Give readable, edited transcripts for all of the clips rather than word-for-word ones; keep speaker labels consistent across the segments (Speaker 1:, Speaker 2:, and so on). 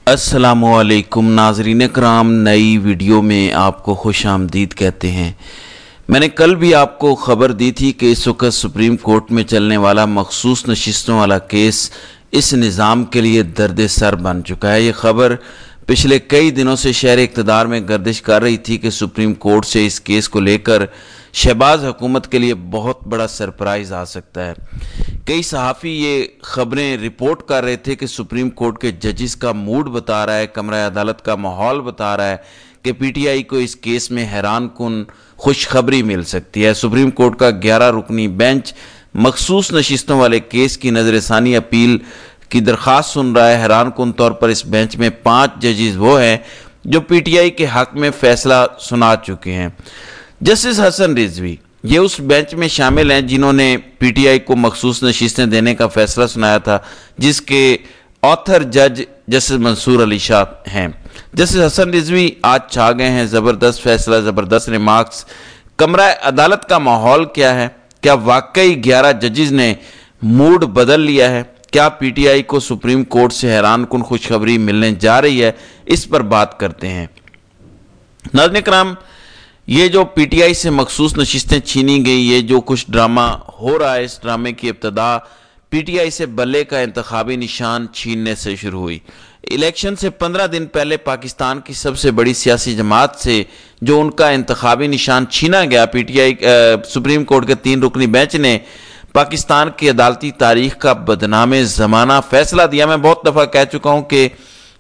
Speaker 1: अस्सलामुअलैकुम नाज़रीन कराम, नई वीडियो में आपको खुश आमदीद कहते हैं। मैंने कल भी आपको ख़बर दी थी कि इस वक्त सुप्रीम कोर्ट में चलने वाला मखसूस नशिस्तों वाला केस इस निज़ाम के लिए दर्द सर बन चुका है। ये ख़बर पिछले कई दिनों से शहर इक़्तिदार में गर्दिश कर रही थी कि सुप्रीम कोर्ट से इस केस को लेकर शहबाज हुकूमत के लिए बहुत बड़ा सरप्राइज़ आ सकता है। कई सहाफ़ी ये ख़बरें रिपोर्ट कर रहे थे कि सुप्रीम कोर्ट के जजिस का मूड बता रहा है, कमरा अदालत का माहौल बता रहा है कि पीटीआई को इस केस में हैरान कुन खुशखबरी मिल सकती है। सुप्रीम कोर्ट का 11 रुकनी बेंच मखसूस नशिस्तों वाले केस की नज़रसानी अपील की दरख्वास्त सुन रहा है। हैरान कुन तौर पर इस बेंच में 5 जजिस वो हैं जो पीटीआई के हक़ में फ़ैसला सुना चुके हैं। जस्टिस हसन रिजवी ये उस बेंच में शामिल हैं जिन्होंने पीटीआई को मखसूस नशिस्तें देने का फैसला सुनाया था, जिसके ऑथर जज जस्टिस मंसूर अली शाह हैं। जस्टिस हसन रिजवी आज छा गए हैं। ज़बरदस्त फैसला, ज़बरदस्त रिमार्क्स। कमरा अदालत का माहौल क्या है? क्या वाकई 11 जजिस ने मूड बदल लिया है? क्या पीटीआई को सुप्रीम कोर्ट से हैरान कुन खुशखबरी मिलने जा रही है? इस पर बात करते हैं। नाज़रीन कराम, ये जो पीटीआई से मखसूस नशिस्तें छीनी गई, ये जो कुछ ड्रामा हो रहा है, इस ड्रामे की इब्तदा पीटीआई से बल्ले का इंतखाबी निशान छीनने से शुरू हुई। इलेक्शन से 15 दिन पहले पाकिस्तान की सबसे बड़ी सियासी जमात से जो उनका इंतखाबी निशान छीना गया, पीटीआई सुप्रीम कोर्ट के 3 रुकनी बेंच ने पाकिस्तान की अदालती तारीख का बदनामे ज़माना फैसला दिया। मैं बहुत दफ़ा कह चुका हूँ कि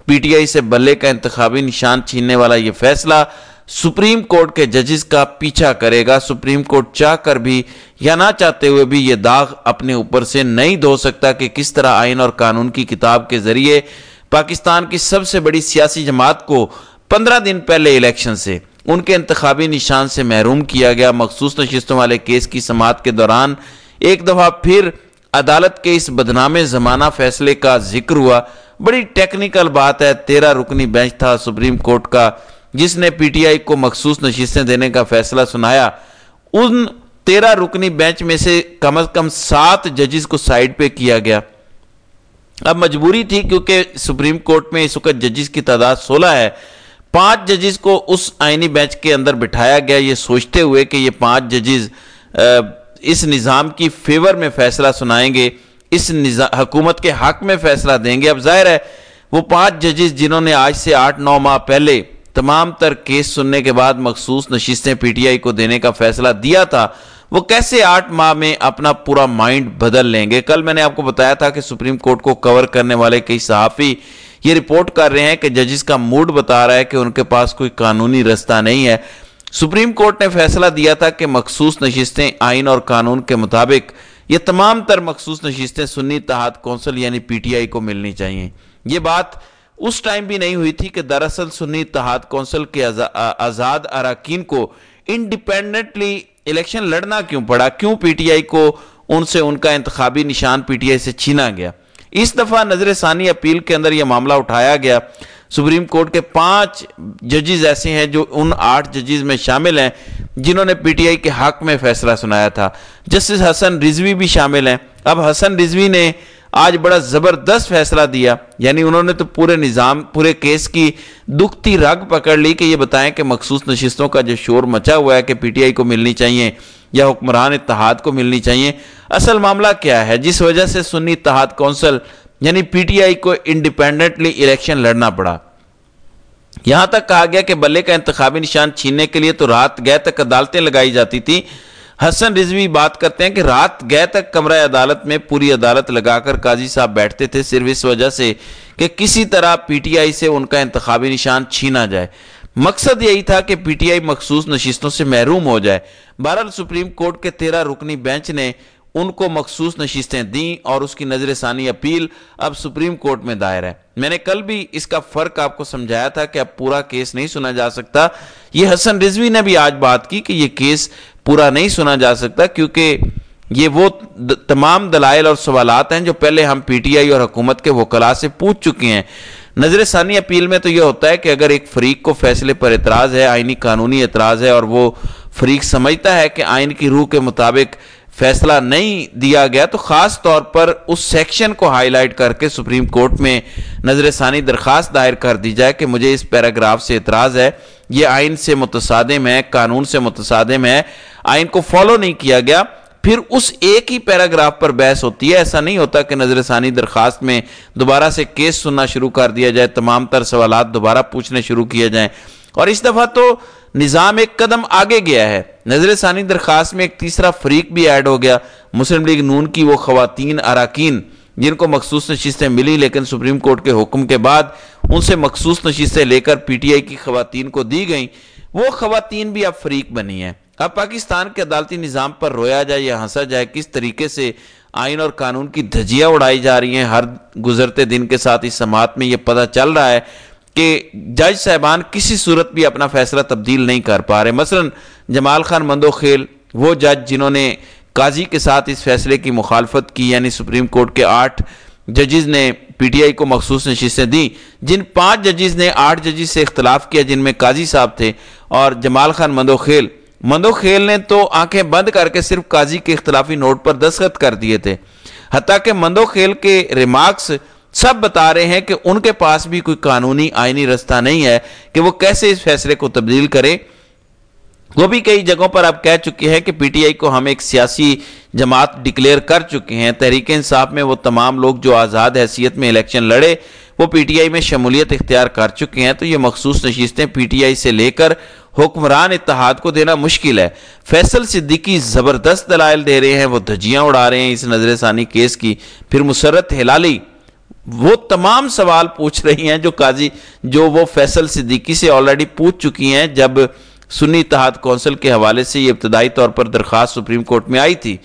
Speaker 1: पीटीआई से बल्ले का इंतखाबी निशान छीनने वाला ये फैसला सुप्रीम कोर्ट के जजिस का पीछा करेगा। सुप्रीम कोर्ट चाह कर भी या ना चाहते हुए भी ये दाग अपने ऊपर से नहीं धो सकता कि किस तरह आइन और कानून की किताब के जरिए पाकिस्तान की सबसे बड़ी सियासी जमात को 15 दिन पहले इलेक्शन से उनके इंतखाबी निशान से महरूम किया गया। मखसूस नशिस्तों वाले केस की समाअत के दौरान एक दफ़ा फिर अदालत के इस बदनामे ज़माना फैसले का जिक्र हुआ। बड़ी टेक्निकल बात है। 13 रुकनी बेंच था सुप्रीम कोर्ट का जिसने पीटीआई को मखसूस नशिस्तें देने का फैसला सुनाया। उन 13 रुकनी बेंच में से कम 7 जजिस को साइड पे किया गया। अब मजबूरी थी क्योंकि सुप्रीम कोर्ट में इस वक्त जजिस की तादाद 16 है। 5 जजिस को उस आईनी बेंच के अंदर बिठाया गया, ये सोचते हुए कि ये 5 जजिस इस निज़ाम की फेवर में फैसला सुनाएंगे, इस हुकूमत के हक में फैसला देंगे। अब जाहिर है वो 5 जजिस जिन्होंने आज से 8-9 माह पहले तमाम तर केस सुनने के बाद मखसूस नशिस्तें पीटीआई को देने का फैसला दिया था, वो कैसे 8 माह में अपना पूरा माइंड बदल लेंगे? कल मैंने आपको बताया था कि सुप्रीम कोर्ट को कवर करने वाले कई सहाफ़ी ये रिपोर्ट कर रहे हैं कि जजिस का मूड बता रहा है कि उनके पास कोई कानूनी रास्ता नहीं है। सुप्रीम कोर्ट ने फैसला दिया था कि मखसूस नशिस्तें आइन और कानून के मुताबिक ये तमाम तर मखसूस नशिस्तें सुन्नी इत्तेहाद कौंसिल यानी पीटीआई को मिलनी चाहिए। ये बात उस टाइम भी नहीं हुई थी कि दरअसल सुन्नी इत्तेहाद कौंसिल के आज़ाद अरकान को इंडिपेंडेंटली इलेक्शन लड़ना क्यों पड़ा? क्यों पीटीआई को उनसे उनका इंतखाबी निशान पीटीआई से छीना गया? इस दफ़ा नज़रसानी अपील के अंदर यह मामला उठाया गया। सुप्रीम कोर्ट के 5 जजिस ऐसे हैं जो उन 8 जजिस में शामिल हैं जिन्होंने पीटीआई के हक में फैसला सुनाया था। जस्टिस हसन रिजवी भी शामिल हैं। अब हसन रिजवी ने आज बड़ा ज़बरदस्त फैसला दिया, यानी उन्होंने तो पूरे निज़ाम, पूरे केस की दुखती रग पकड़ ली कि ये बताएं कि मखसूस नशिस्तों का जो शोर मचा हुआ है कि पीटीआई को मिलनी चाहिए या हुक्मरान इत्तेहाद को मिलनी चाहिए, असल मामला क्या है जिस वजह से सुन्नी इत्तेहाद कौंसिल यानी पीटीआई को इंडिपेंडेंटली इलेक्शन लड़ना पड़ा। यहां तक कहा गया कि बल्ले का इंतखाबी निशान छीनने के लिए तो रात गए तक अदालतें लगाई जाती थी। हसन रिजवी बात करते हैं कि रात गए तक कमरा अदालत में पूरी अदालत लगाकर काजी साहब बैठते थे सिर्फ इस वजह से कि किसी तरह पीटीआई से उनका इंतखाबी निशान छीना जाए। मकसद यही था कि पीटीआई मखसूस नशिस्तों से महरूम हो जाए। बहरहाल सुप्रीम कोर्ट के 13 रुकनी बेंच ने उनको मखसूस नशिस्तें दी और उसकी नज़रसानी अपील अब सुप्रीम कोर्ट में दायर है। मैंने कल भी इसका फ़र्क आपको समझाया था कि अब पूरा केस नहीं सुना जा सकता। ये हसन रिजवी ने भी आज बात की कि ये केस पूरा नहीं सुना जा सकता क्योंकि ये वो तमाम दलाइल और सवालात हैं जो पहले हम पीटीआई और हुकूमत के वकला से पूछ चुके हैं। नज़रसानी अपील में तो यह होता है कि अगर एक फरीक को फैसले पर एतराज़ है, आइनी कानूनी एतराज़ है और वो फरीक समझता है कि आइन की रूह के मुताबिक فیصلہ نہیں دیا گیا تو خاص طور پر اس سیکشن کو ہائی لائٹ کر کے سپریم کورٹ میں نظر ثانی درخواست دائر کر دی جائے کہ مجھے اس پیراگراف سے اعتراض ہے، یہ آئین سے متصادم ہے، قانون سے متصادم ہے، آئین کو فالو نہیں کیا گیا۔ پھر اس ایک ہی پیراگراف پر بحث ہوتی ہے۔ ایسا نہیں ہوتا کہ نظر ثانی درخواست میں دوبارہ سے کیس سننا شروع کر دیا جائے، تمام تر سوالات دوبارہ پوچھنے شروع کیے جائیں۔ اور اس دفعہ تو نظام ایک قدم آگے گیا ہے۔ نظر ثانی درخواست میں ایک تیسرا فریق بھی ایڈ ہو گیا، مسلم لیگ نون کی وہ خواتین اراکین جن کو مخصوص نشستیں ملی لیکن سپریم کورٹ کے حکم کے بعد ان سے مخصوص نشستیں لے کر پی ٹی آئی کی خواتین کو دی گئیں، وہ خواتین بھی اب فریق بنی ہیں۔ اب پاکستان کے عدالتی نظام پر رویا جائے یا ہنسا جائے، کس طریقے سے آئین اور قانون کی دھجیاں اڑائی جا رہی ہیں ہر گزرتے دن کے ساتھ اس سماعت میں یہ پتہ چل رہا ہے کہ جج صاحبان کسی صورت بھی اپنا فیصلہ تبدیل نہیں کر پا رہے۔ مثلا جمال خان مندوخیل، وہ جج جنہوں نے قاضی کے ساتھ اس فیصلے کی مخالفت کی، یعنی سپریم کورٹ کے 8 ججز نے پی ٹی آئی کو مخصوص نشستیں دیں، جن 5 ججز نے 8 ججز سے اختلاف کیا جن میں قاضی صاحب تھے، اور جمال خان مندوخیل نے تو آنکھیں بند کر کے صرف قاضی کے اختلافی نوٹ پر دستخط کر دیے تھے۔ حتیٰ کہ مندوخیل کے ریمارکس سب بتا رہے ہیں کہ ان کے پاس بھی کوئی قانونی آئینی رستہ نہیں ہے کہ وہ کیسے اس فیصلے کو تبدیل کریں۔ وہ بھی کئی جگہوں پر اب کہہ چکے ہیں کہ پی ٹی آئی کو ہم ایک سیاسی جماعت ڈکلیئر کر چکے ہیں۔ تحریک انصاف میں وہ تمام لوگ جو آزاد حیثیت میں الیکشن لڑے وہ پی ٹی آئی میں شمولیت اختیار کر چکے ہیں، تو یہ مخصوص نشستیں پی ٹی آئی سے لے کر حکمران اتحاد کو دینا مشکل ہے۔ فیصل صدیقی زبردست دلائل دے رہے ہیں، وہ دھجیاں اڑا رہے ہیں اس نظر ثانی کیس کی۔ پھر مسرت ہلالی وہ تمام سوال پوچھ رہی ہیں جو وہ فیصل صدیقی سے آلریڈی پوچھ چکی ہیں جب سنی اتحاد کونسل کے حوالے سے یہ ابتدائی طور پر درخواست سپریم کورٹ میں آئی تھی۔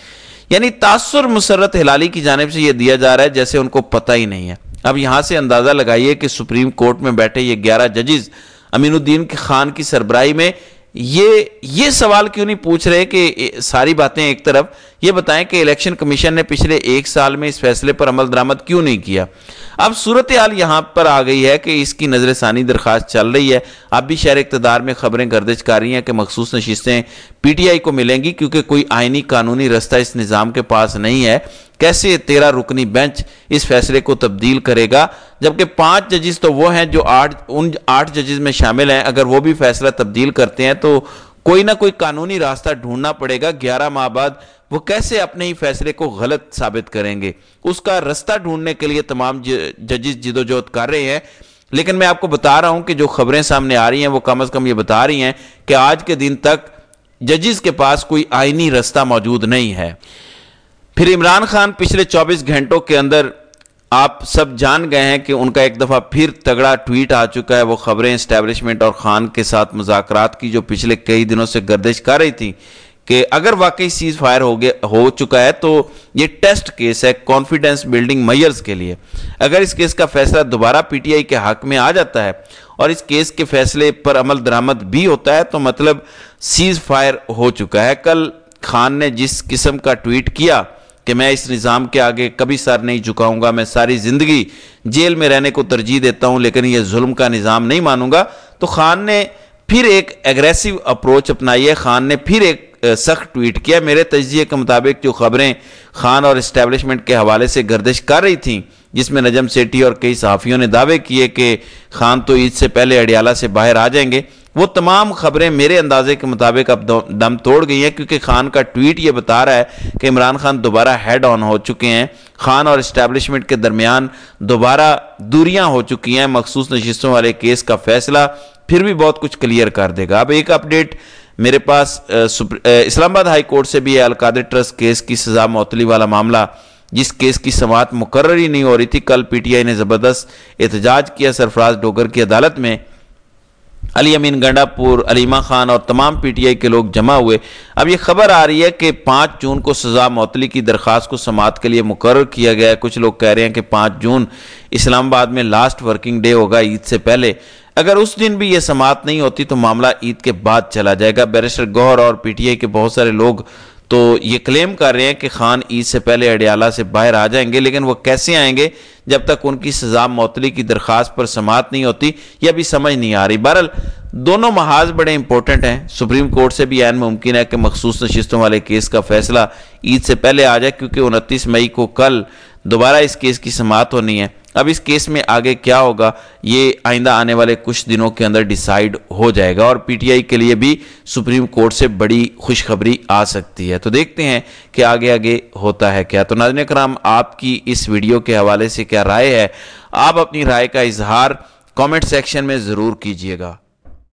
Speaker 1: یعنی تاثر مسرت ہلالی کی جانب سے یہ دیا جا رہا ہے جیسے ان کو پتہ ہی نہیں ہے۔ اب یہاں سے اندازہ لگائیے کہ سپریم کورٹ میں بیٹھے یہ 11 ججز امین الدین خان کی سربراہی میں یہ سوال کیوں نہیں پوچھ رہے کہ ساری باتیں ایک طرف یہ بتائیں کہ الیکشن کمیشن نے پچھلے 1 سال میں اس فیصلے پر عمل درآمد کیوں نہیں کیا۔ اب صورتحال یہاں پر آ گئی ہے کہ اس کی نظر ثانی درخواست چل رہی ہے۔ اب بھی شہر اقتدار میں خبریں گردش کر رہی ہیں کہ مخصوص نشستیں پی ٹی آئی کو ملیں گی کیونکہ کوئی آئینی قانونی رستہ اس نظام کے پاس نہیں ہے۔ کیسے 13 رکنی بینچ اس فیصلے کو تبدیل کرے گا، جبکہ 5 ججز تو وہ ہیں جو 8 ججز میں شامل ہیں، اگر وہ بھی فیصلہ تبدیل کرتے ہیں تو کوئی نہ کوئی قانونی راستہ ڈھونڈنا پڑے گا۔ 11 ماہ بعد وہ کیسے اپنے ہی فیصلے کو غلط ثابت کریں گے، اس کا رستہ ڈھونڈنے کے لیے تمام ججز جدوجہد کر رہے ہیں۔ لیکن میں آپ کو بتا رہا ہوں کہ جو خبریں سامنے آ رہی ہیں وہ کم از کم یہ بتا رہی ہیں کہ آج کے دن تک ججز کے پاس کوئی آئینی رستہ موجود نہیں ہے۔ پھر عمران خان پچھلے 24 گھنٹوں کے اندر آپ سب جان گئے ہیں کہ ان کا ایک دفعہ پھر تگڑا ٹویٹ آ چکا ہے۔ وہ خبریں اسٹیبلشمنٹ اور خان کے ساتھ مذاکرات کی جو پچھلے کئی دنوں سے گردش کر رہی تھی کہ اگر واقعی سیز فائر ہو چکا ہے تو یہ ٹیسٹ کیس ہے کانفیڈنس بلڈنگ میئرز کے لیے۔ اگر اس کیس کا فیصلہ دوبارہ پی ٹی آئی کے حق میں آ جاتا ہے اور اس کیس کے فیصلے پر عمل درآمد بھی ہوتا ہے تو مطلب سیز فائر ہو چکا ہے۔ کل خان نے جس قسم کا ٹویٹ کیا کہ میں اس نظام کے آگے کبھی سر نہیں جھکاؤں گا، میں ساری زندگی جیل میں رہنے کو ترجیح دیتا ہوں لیکن یہ ظلم کا نظام نہیں مانوں گا، تو خان نے پھر ایک ایگریسو اپروچ اپنائی ہے۔ خان نے پھر ایک سخت ٹویٹ کیا۔ میرے تجزیے کے مطابق جو خبریں خان اور اسٹیبلشمنٹ کے حوالے سے گردش کر رہی تھیں، جس میں نجم سیٹھی اور کئی صحافیوں نے دعوے کیے کہ خان تو عید سے پہلے اڈیالہ سے باہر آ جائیں گے، وہ تمام خبریں میرے اندازے کے مطابق اب دم توڑ گئی ہیں، کیونکہ خان کا ٹویٹ یہ بتا رہا ہے کہ عمران خان دوبارہ ہیڈ آن ہو چکے ہیں۔ خان اور اسٹیبلشمنٹ کے درمیان دوبارہ دوریاں ہو چکی ہیں۔ مخصوص نشستوں والے کیس کا فیصلہ پھر بھی بہت کچھ کلیئر کر دے گا۔ اب ایک اپڈیٹ میرے پاس اسلام آباد ہائی کورٹ سے بھی ہے۔ القادر ٹرسٹ کیس کی سزا معطلی والا معاملہ، جس کیس کی سماعت مقرر ہی نہیں ہو رہی تھی، کل پی ٹی آئی نے زبردست احتجاج کیا سرفراز ڈوگر کی عدالت میں۔ علی امین گنڈا پور، علیمہ خان اور تمام پی ٹی آئی کے لوگ جمع ہوئے۔ اب یہ خبر آ رہی ہے کہ 5 جون کو سزا معطلی کی درخواست کو سماعت کے لیے مقرر کیا گیا ہے۔ کچھ لوگ کہہ رہے ہیں کہ 5 جون اسلام آباد میں لاسٹ ورکنگ ڈے ہوگا عید سے پہلے۔ اگر اس دن بھی یہ سماعت نہیں ہوتی تو معاملہ عید کے بعد چلا جائے گا۔ بیرسٹر گوہر اور پی ٹی آئی کے بہت سارے لوگ تو یہ کلیم کر رہے ہیں کہ خان عید سے پہلے اڈیالہ سے باہر آ جائیں گے، لیکن وہ کیسے آئیں گے جب تک ان کی سزا معطلی کی درخواست پر سماعت نہیں ہوتی، یہ ابھی سمجھ نہیں آ رہی۔ بہرحال दोनों महाज बड़े इंपॉर्टेंट हैं। सुप्रीम कोर्ट से भी ऐन मुमकिन है कि मखसूस नशिस्तों वाले केस का फैसला ईद से पहले आ जाए, क्योंकि 29 मई को कल दोबारा इस केस की समाअत होनी है। अब इस केस में आगे क्या होगा ये आइंदा आने वाले कुछ दिनों के अंदर डिसाइड हो जाएगा, और पीटीआई के लिए भी सुप्रीम कोर्ट से बड़ी खुशखबरी आ सकती है। तो देखते हैं कि आगे आगे होता है क्या। तो नाज़रीन करम, आपकी इस वीडियो के हवाले से क्या राय है? आप अपनी राय का इजहार कमेंट सेक्शन में ज़रूर कीजिएगा।